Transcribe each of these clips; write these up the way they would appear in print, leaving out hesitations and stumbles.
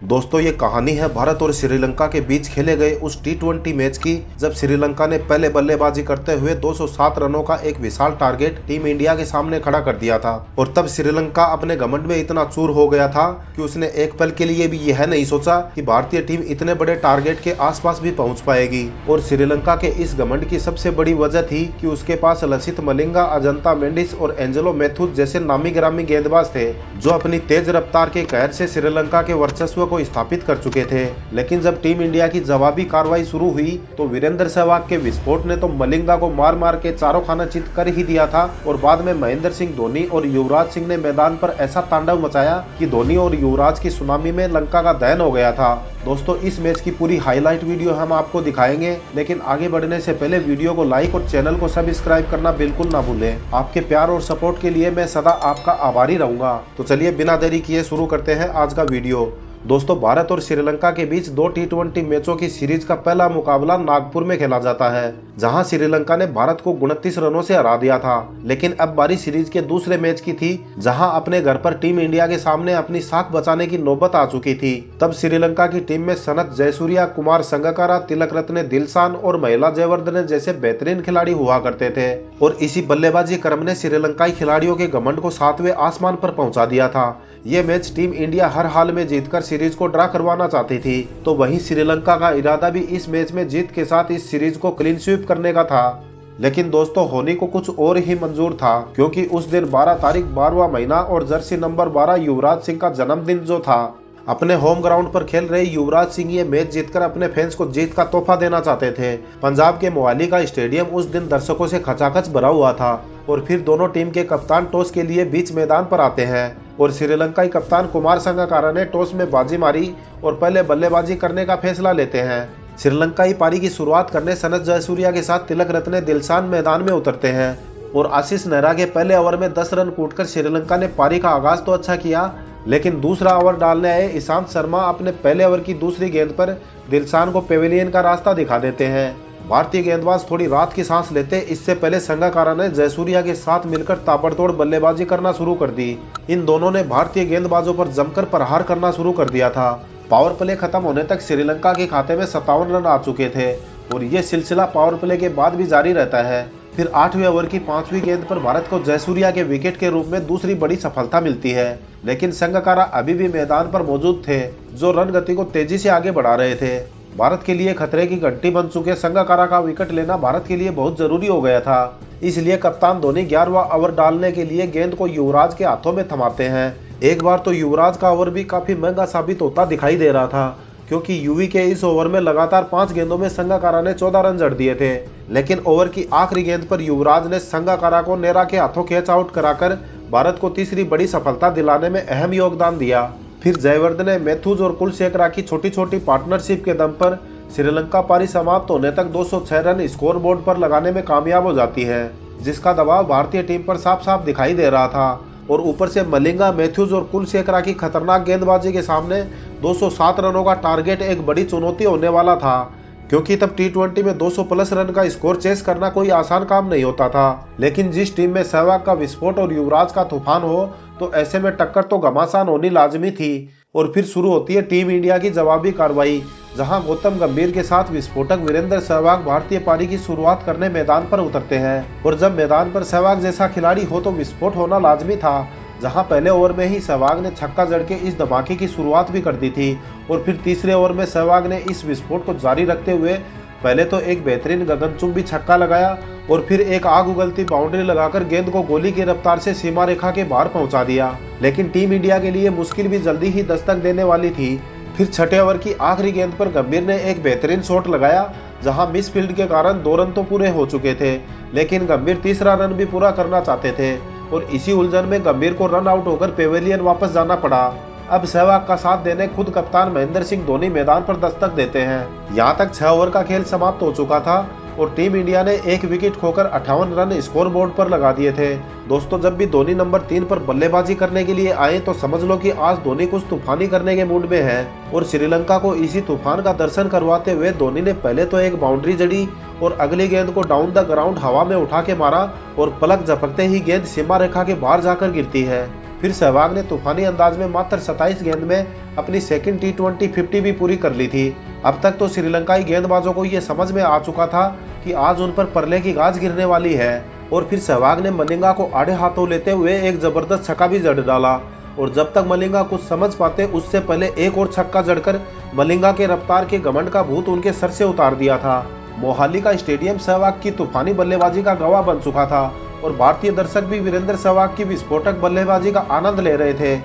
दोस्तों ये कहानी है भारत और श्रीलंका के बीच खेले गए उस टी20 मैच की, जब श्रीलंका ने पहले बल्लेबाजी करते हुए 207 रनों का एक विशाल टारगेट टीम इंडिया के सामने खड़ा कर दिया था। और तब श्रीलंका अपने घमंड में इतना चूर हो गया था कि उसने एक पल के लिए भी यह नहीं सोचा कि भारतीय टीम इतने बड़े टारगेट के आसपास भी पहुंच पाएगी। और श्रीलंका के इस घमंड की सबसे बड़ी वजह थी कि उसके पास लसिथ मलिंगा, अजंता मेंडिस और एंजेलो मैथ्यूज जैसे नामी गिरामी गेंदबाज थे, जो अपनी तेज रफ्तार के कहर से श्रीलंका के वर्चस्व को स्थापित कर चुके थे। लेकिन जब टीम इंडिया की जवाबी कार्रवाई शुरू हुई तो वीरेंद्र सहवाग के विस्फोट ने तो मलिंगा को मार मार के चारों खाना चित कर ही दिया था। और बाद में महेंद्र सिंह धोनी और युवराज सिंह ने मैदान पर ऐसा तांडव मचाया कि धोनी और युवराज की सुनामी में लंका का दहन हो गया था। दोस्तों इस मैच की पूरी हाईलाइट वीडियो हम आपको दिखाएंगे, लेकिन आगे बढ़ने से पहले वीडियो को लाइक और चैनल को सब्सक्राइब करना बिल्कुल ना भूलें। आपके प्यार और सपोर्ट के लिए मैं सदा आपका आभारी रहूंगा। तो चलिए बिना देरी किए शुरू करते हैं आज का वीडियो। दोस्तों भारत और श्रीलंका के बीच दो टी20 मैचों की सीरीज का पहला मुकाबला नागपुर में खेला जाता है, जहां श्रीलंका ने भारत को 29 रनों से हरा दिया था। लेकिन अब बारी सीरीज के दूसरे मैच की थी, जहां अपने घर पर टीम इंडिया के सामने अपनी साख बचाने की नौबत आ चुकी थी। तब श्रीलंका की टीम में सनत जयसूर्या, कुमार संगकारा, तिलक रत्ने दिलशान और महिला जयवर्धने जैसे बेहतरीन खिलाड़ी हुआ करते थे। और इसी बल्लेबाजी क्रम ने श्रीलंकाई खिलाड़ियों के घमंड को 7वें आसमान पर पहुंचा दिया था। ये मैच टीम इंडिया हर हाल में जीतकर सीरीज को ड्रा करवाना चाहती थी, तो वहीं श्रीलंका का इरादा भी इस मैच में जीत के साथ इस सीरीज को क्लीन स्वीप करने का था। लेकिन दोस्तों होनी को कुछ और ही मंजूर था, क्योंकि उस दिन 12 तारीख 12वां महीना और जर्सी नंबर 12 युवराज सिंह का जन्मदिन जो था। अपने होम ग्राउंड पर खेल रहे युवराज सिंह ये मैच जीतकर अपने फैंस को जीत का तोहफा देना चाहते थे। पंजाब के मोहाली का स्टेडियम उस दिन दर्शकों से खचाखच भरा हुआ था। और फिर दोनों टीम के कप्तान टॉस के लिए बीच मैदान पर आते हैं और श्रीलंकाई कप्तान कुमार संगकारा ने टॉस में बाजी मारी और पहले बल्लेबाजी करने का फैसला लेते हैं। श्रीलंकाई पारी की शुरुआत करने सनत जयसूर्या के साथ तिलक रत्ने दिलशान मैदान में उतरते हैं और आशीष नेहरा के पहले ओवर में 10 रन कूटकर श्रीलंका ने पारी का आगाज तो अच्छा किया, लेकिन दूसरा ओवर डालने आए ईशांत शर्मा अपने पहले ओवर की दूसरी गेंद पर दिलशान को पेविलियन का रास्ता दिखा देते हैं। भारतीय गेंदबाज थोड़ी राहत की सांस लेते, इससे पहले संगकारा ने जयसूर्या के साथ मिलकर ताबड़तोड़ बल्लेबाजी करना शुरू कर दी। इन दोनों ने भारतीय गेंदबाजों पर जमकर प्रहार करना शुरू कर दिया था। पावर प्ले खत्म होने तक श्रीलंका के खाते में 57 रन आ चुके थे और ये सिलसिला पावर प्ले के बाद भी जारी रहता है। फिर 8वें ओवर की 5वीं गेंद पर भारत को जयसूर्या के विकेट के रूप में दूसरी बड़ी सफलता मिलती है, लेकिन संगकारा अभी भी मैदान पर मौजूद थे, जो रन गति को तेजी से आगे बढ़ा रहे थे। भारत के लिए खतरे की घंटी बन चुके संगकारा का विकेट लेना भारत के लिए बहुत जरूरी हो गया था। इसलिए कप्तान धोनी 11वां ओवर डालने के लिए गेंद को युवराज के हाथों में थमाते हैं। एक बार तो युवराज का ओवर भी काफी महंगा साबित होता दिखाई दे रहा था, क्योंकि युवी के इस ओवर में लगातार 5 गेंदों में संगकारा ने 14 रन जड़ दिए थे। लेकिन ओवर की आखिरी गेंद पर युवराज ने संगकारा को नेहरा के हाथों कैच आउट कराकर भारत को तीसरी बड़ी सफलता दिलाने में अहम योगदान दिया। फिर जयवर्धने, मैथ्यूज और कुलशेखरा की छोटी छोटी पार्टनरशिप के दम पर श्रीलंका पारी समाप्त होने तक 206 रन स्कोर बोर्ड पर लगाने में कामयाब हो जाती है, जिसका दबाव भारतीय टीम पर साफ साफ दिखाई दे रहा था। और ऊपर से मलिंगा, मैथ्यूज और कुलशेखरा की खतरनाक गेंदबाजी के सामने 207 रनों का टारगेट एक बड़ी चुनौती होने वाला था, क्योंकि तब टी20 में 200 प्लस रन का स्कोर चेस करना कोई आसान काम नहीं होता था। लेकिन जिस टीम में सहवाग का विस्फोट और युवराज का तूफान हो, तो ऐसे में टक्कर तो घमासान होनी लाजमी थी। और फिर शुरू होती है टीम इंडिया की जवाबी कार्रवाई, जहां गौतम गंभीर के साथ विस्फोटक वीरेंद्र सहवाग भारतीय पारी की शुरुआत करने मैदान पर उतरते हैं। और जब मैदान पर सहवाग जैसा खिलाड़ी हो तो विस्फोट होना लाजमी था, जहां पहले ओवर में ही सहवाग ने छक्का जड़ के इस धमाके की शुरुआत भी कर दी थी। और फिर तीसरे ओवर में सहवाग ने इस विस्फोट को जारी रखते हुए पहले तो एक बेहतरीन गगनचुंबी छक्का लगाया और फिर एक आग उगलती बाउंड्री लगाकर गेंद को गोली की रफ्तार से सीमा रेखा के बाहर पहुंचा दिया। लेकिन टीम इंडिया के लिए मुश्किल भी जल्दी ही दस्तक देने वाली थी। फिर छठे ओवर की आखिरी गेंद पर गंभीर ने एक बेहतरीन शॉट लगाया, जहां मिस फील्ड के कारण 2 रन तो पूरे हो चुके थे, लेकिन गंभीर तीसरा रन भी पूरा करना चाहते थे। और इसी उलझन में गंभीर को रन आउट होकर पेविलियन वापस जाना पड़ा। अब सहवाग का साथ देने खुद कप्तान महेंद्र सिंह धोनी मैदान पर दस्तक देते हैं। यहाँ तक 6 ओवर का खेल समाप्त हो चुका था और टीम इंडिया ने एक विकेट खोकर 58 रन स्कोर बोर्ड पर लगा दिए थे। दोस्तों जब भी धोनी नंबर 3 पर बल्लेबाजी करने के लिए आए तो समझ लो कि आज धोनी कुछ तूफानी करने के मूड में है। और श्रीलंका को इसी तूफान का दर्शन करवाते हुए धोनी ने पहले तो एक बाउंड्री जड़ी और अगली गेंद को डाउन द ग्राउंड हवा में उठा के मारा और पलक झपकते ही गेंद सीमा रेखा के बाहर जाकर गिरती है। फिर सहवाग ने तूफानी अंदाज में मात्र 27 गेंद में अपनी सेकंड T20 50 भी पूरी कर ली थी। अब तक तो श्रीलंकाई गेंदबाजों को ये समझ में आ चुका था कि आज उन पर परले की गाज गिरने वाली है और फिर सहवाग ने मलिंगा को आड़े हाथों लेते हुए एक जबरदस्त छक्का भी जड़ डाला और जब तक मलिंगा कुछ समझ पाते उससे पहले एक और छक्का जड़कर मलिंगा के रफ्तार के घमंड का भूत उनके सर से उतार दिया था। मोहाली का स्टेडियम सहवाग की तूफानी बल्लेबाजी का गवाह बन चुका था और भारतीय दर्शक भी वीरेंद्र सहवाग की विस्फोटक बल्लेबाजी का आनंद ले रहे थे।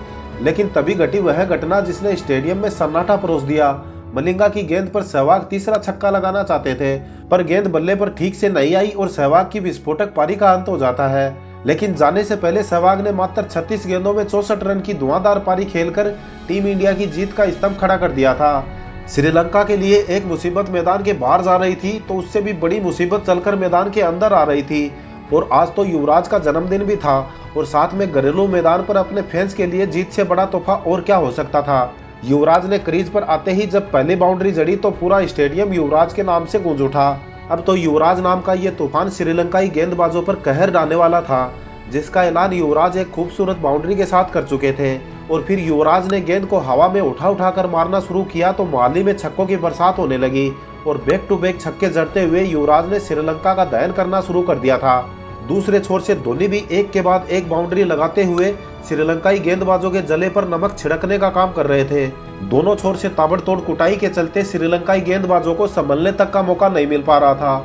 लेकिन तभी घटी वह घटना जिसने स्टेडियम में सन्नाटा परोस दिया। मलिंगा की गेंद पर सहवाग तीसरा छक्का लगाना चाहते थे पर गेंद बल्ले पर ठीक से नहीं आई और सहवाग की विस्फोटक पारी का अंत हो जाता है। लेकिन जाने से पहले सहवाग ने मात्र 36 गेंदों में 64 रन की धुआंधार पारी खेलकर टीम इंडिया की जीत का स्तंभ खड़ा कर दिया था। श्रीलंका के लिए एक मुसीबत मैदान के बाहर जा रही थी तो उससे भी बड़ी मुसीबत चलकर मैदान के अंदर आ रही थी और आज तो युवराज का जन्मदिन भी था और साथ में घरेलू मैदान पर अपने फैंस के लिए जीत से बड़ा तोहफा और क्या हो सकता था। युवराज ने क्रीज पर आते ही जब पहली बाउंड्री जड़ी तो पूरा स्टेडियम युवराज के नाम से गूंज उठा। अब तो युवराज नाम का ये तूफान श्रीलंकाई गेंदबाजों पर कहर डालने वाला था जिसका ऐलान युवराज एक खूबसूरत बाउंड्री के साथ कर चुके थे और फिर युवराज ने गेंद को हवा में उठा कर मारना शुरू किया तो मोहाली में छक्कों की बरसात होने लगी और बैक टू बैक छक्के जड़ते हुए युवराज ने श्रीलंका का दयन करना शुरू कर दिया था। दूसरे छोर से धोनी भी एक के बाद एक बाउंड्री लगाते हुए श्रीलंकाई गेंदबाजों के जले पर नमक छिड़कने का काम कर रहे थे। दोनों छोर से ताबड़तोड़ कुटाई के चलते श्रीलंकाई गेंदबाजों को संभलने तक का मौका नहीं मिल पा रहा था।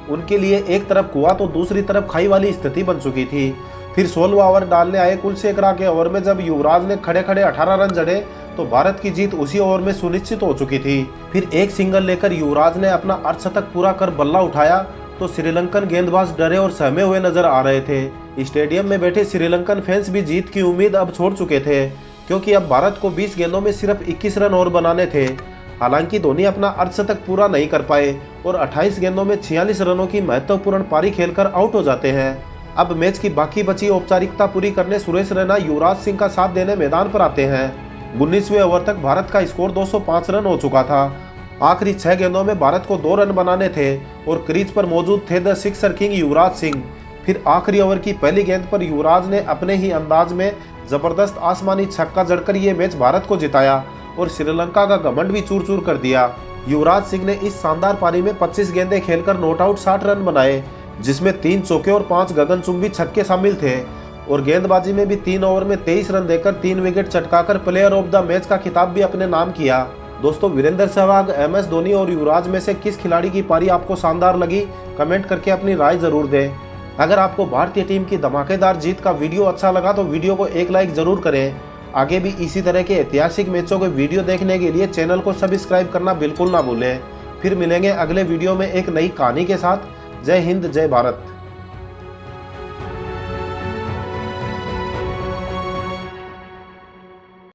उनके लिए एक तरफ कुआं तो दूसरी तरफ खाई वाली स्थिति बन चुकी थी। फिर 16वां ओवर डालने आए कुलशेखरा के ओवर में जब युवराज ने खड़े खड़े 18 रन जड़े तो भारत की जीत उसी ओवर में सुनिश्चित हो चुकी थी। फिर एक सिंगल लेकर युवराज ने अपना अर्धशतक पूरा कर बल्ला उठाया तो श्रीलंकन गेंदबाज डरे और सहमे हुए नजर आ रहे थे। स्टेडियम में बैठे श्रीलंकन फैंस भी जीत की उम्मीद अब छोड़ चुके थे क्योंकि अब भारत को 20 गेंदों में सिर्फ 21 रन और बनाने थे। हालांकि धोनी अपना अर्धशतक पूरा नहीं कर पाए और 28 गेंदों में 46 रनों की महत्वपूर्ण पारी खेलकर आउट हो जाते हैं। अब मैच की बाकी बची औपचारिकता पूरी करने सुरेश रैना युवराज सिंह का साथ देने मैदान पर आते हैं। 19वें ओवर तक भारत का स्कोर 205 रन हो चुका था। आखिरी 6 गेंदों में भारत को 2 रन बनाने थे और क्रीज पर मौजूद थे the sixer king Yuvraj Singh. फिर आखिरी ओवर की पहली गेंद पर युवराज ने अपने ही अंदाज में जबरदस्त आसमानी छक्का जड़कर ये मैच भारत को जिताया और श्रीलंका का घमंड भी चूर चूर कर दिया। युवराज सिंह ने इस शानदार पारी में 25 गेंदें खेलकर नॉट आउट 60 रन बनाए जिसमें 3 चौके और 5 गगनचुंबी छक्के शामिल थे और गेंदबाजी में भी 3 ओवर में 23 रन देकर 3 विकेट चटकाकर प्लेयर ऑफ द मैच का खिताब भी अपने नाम किया। दोस्तों, वीरेंद्र सहवाग, MS धोनी और युवराज में से किस खिलाड़ी की पारी आपको शानदार लगी? कमेंट करके अपनी राय जरूर दें। अगर आपको भारतीय टीम की धमाकेदार जीत का वीडियो अच्छा लगा तो वीडियो को एक लाइक जरूर करें। आगे भी इसी तरह के ऐतिहासिक मैचों के वीडियो देखने के लिए चैनल को सब्सक्राइब करना बिल्कुल ना भूलें। फिर मिलेंगे अगले वीडियो में एक नई कहानी के साथ। जय हिंद, जय भारत।